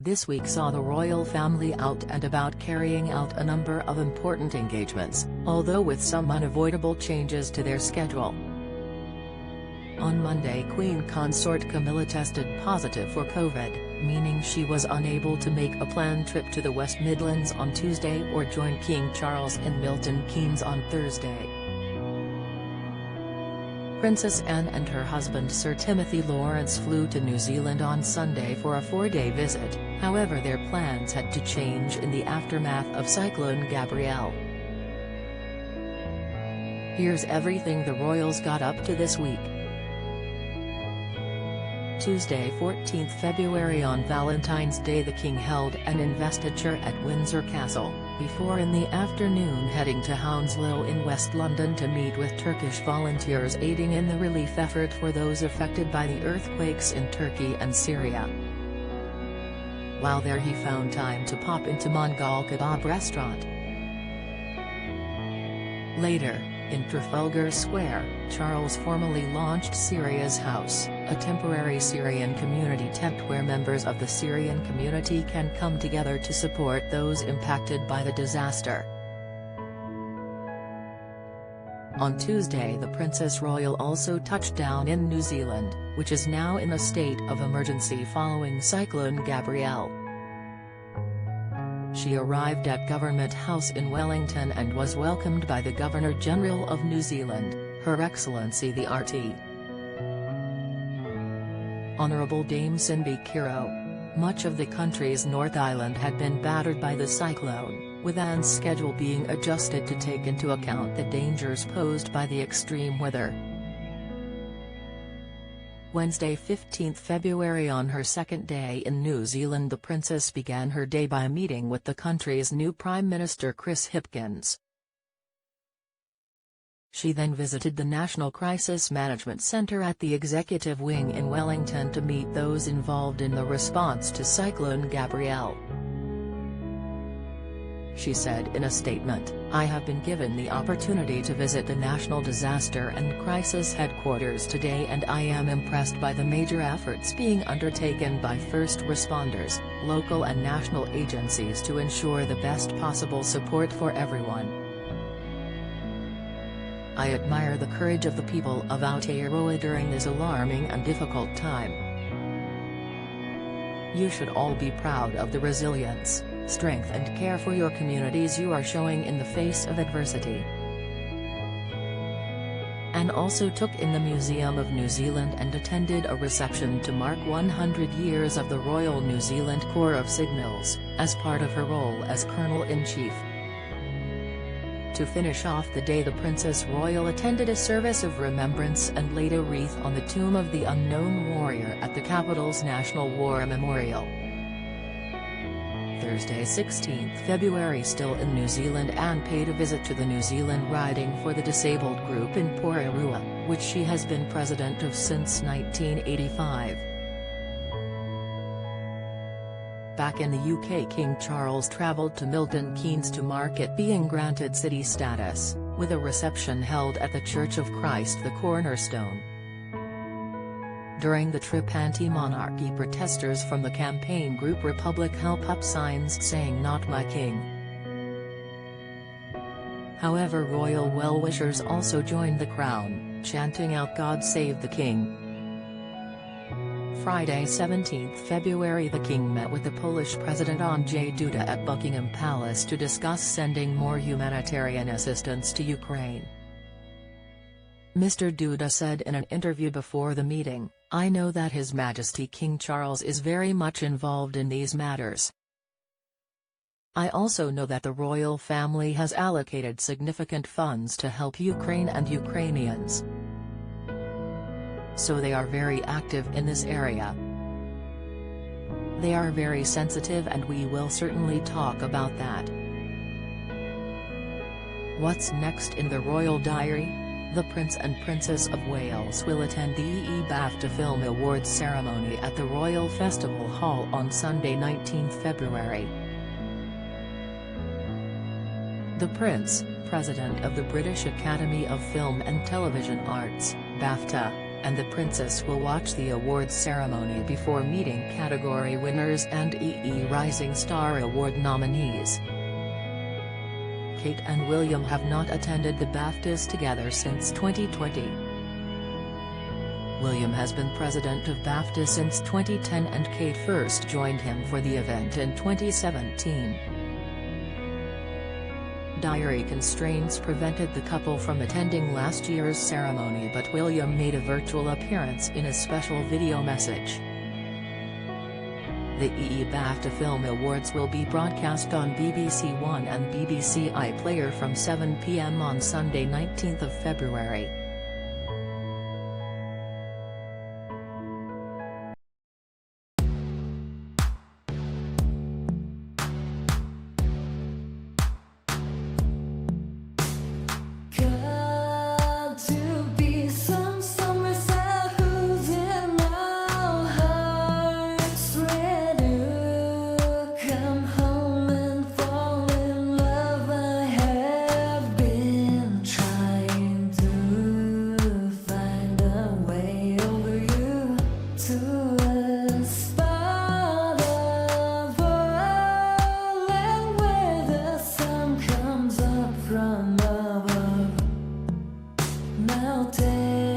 This week saw the royal family out and about carrying out a number of important engagements, although with some unavoidable changes to their schedule. On Monday, Queen Consort Camilla tested positive for COVID, meaning she was unable to make a planned trip to the West Midlands on Tuesday or join King Charles in Milton Keynes on Thursday. Princess Anne and her husband Sir Timothy Lawrence flew to New Zealand on Sunday for a 4-day visit, however their plans had to change in the aftermath of Cyclone Gabrielle. Here's everything the royals got up to this week. Tuesday 14 February on Valentine's Day the King held an investiture at Windsor Castle, before in the afternoon heading to Hounslow in West London to meet with Turkish volunteers aiding in the relief effort for those affected by the earthquakes in Turkey and Syria. While there he found time to pop into Mongol Kebab restaurant. Later, in Trafalgar Square, Charles formally launched Syria's House, a temporary Syrian community tent where members of the Syrian community can come together to support those impacted by the disaster. On Tuesday the Princess Royal also touched down in New Zealand, which is now in a state of emergency following Cyclone Gabrielle. She arrived at Government House in Wellington and was welcomed by the Governor-General of New Zealand, Her Excellency the RT. Honourable Dame Cindy Kiro. Much of the country's North Island had been battered by the cyclone, with Anne's schedule being adjusted to take into account the dangers posed by the extreme weather. Wednesday 15 February on her second day in New Zealand the Princess began her day by meeting with the country's new Prime Minister Chris Hipkins. She then visited the National Crisis Management Centre at the Executive Wing in Wellington to meet those involved in the response to Cyclone Gabrielle. She said in a statement, "I have been given the opportunity to visit the National Disaster and Crisis Headquarters today and I am impressed by the major efforts being undertaken by first responders, local and national agencies to ensure the best possible support for everyone. I admire the courage of the people of Aotearoa during this alarming and difficult time. You should all be proud of the resilience, strength and care for your communities you are showing in the face of adversity." Anne also took in the Museum of New Zealand and attended a reception to mark 100 years of the Royal New Zealand Corps of Signals, as part of her role as Colonel-in-Chief. To finish off the day the Princess Royal attended a service of remembrance and laid a wreath on the tomb of the unknown warrior at the capital's National War Memorial. Thursday 16 February still in New Zealand Anne paid a visit to the New Zealand Riding for the Disabled group in Porirua, which she has been president of since 1985. Back in the UK King Charles travelled to Milton Keynes to mark it being granted city status, with a reception held at the Church of Christ the Cornerstone. During the trip anti-monarchy protesters from the campaign group Republic held up signs saying "Not my king." However royal well-wishers also joined the crown, chanting out "God save the king." Friday 17 February the King met with the Polish President Andrzej Duda at Buckingham Palace to discuss sending more humanitarian assistance to Ukraine. Mr. Duda said in an interview before the meeting, "I know that His Majesty King Charles is very much involved in these matters. I also know that the royal family has allocated significant funds to help Ukraine and Ukrainians. So they are very active in this area. They are very sensitive and we will certainly talk about that." What's next in the royal diary? The Prince and Princess of Wales will attend the BAFTA Film Awards ceremony at the Royal Festival Hall on Sunday 19 February. The Prince, President of the British Academy of Film and Television Arts, BAFTA, and the princess will watch the awards ceremony before meeting category winners and Rising Star Award nominees. Kate and William have not attended the BAFTAs together since 2020. William has been president of BAFTA since 2010 and Kate first joined him for the event in 2017. Diary constraints prevented the couple from attending last year's ceremony, but William made a virtual appearance in a special video message. The BAFTA Film Awards will be broadcast on BBC One and BBC iPlayer from 7 p.m. on Sunday 19th of February. From above, melted.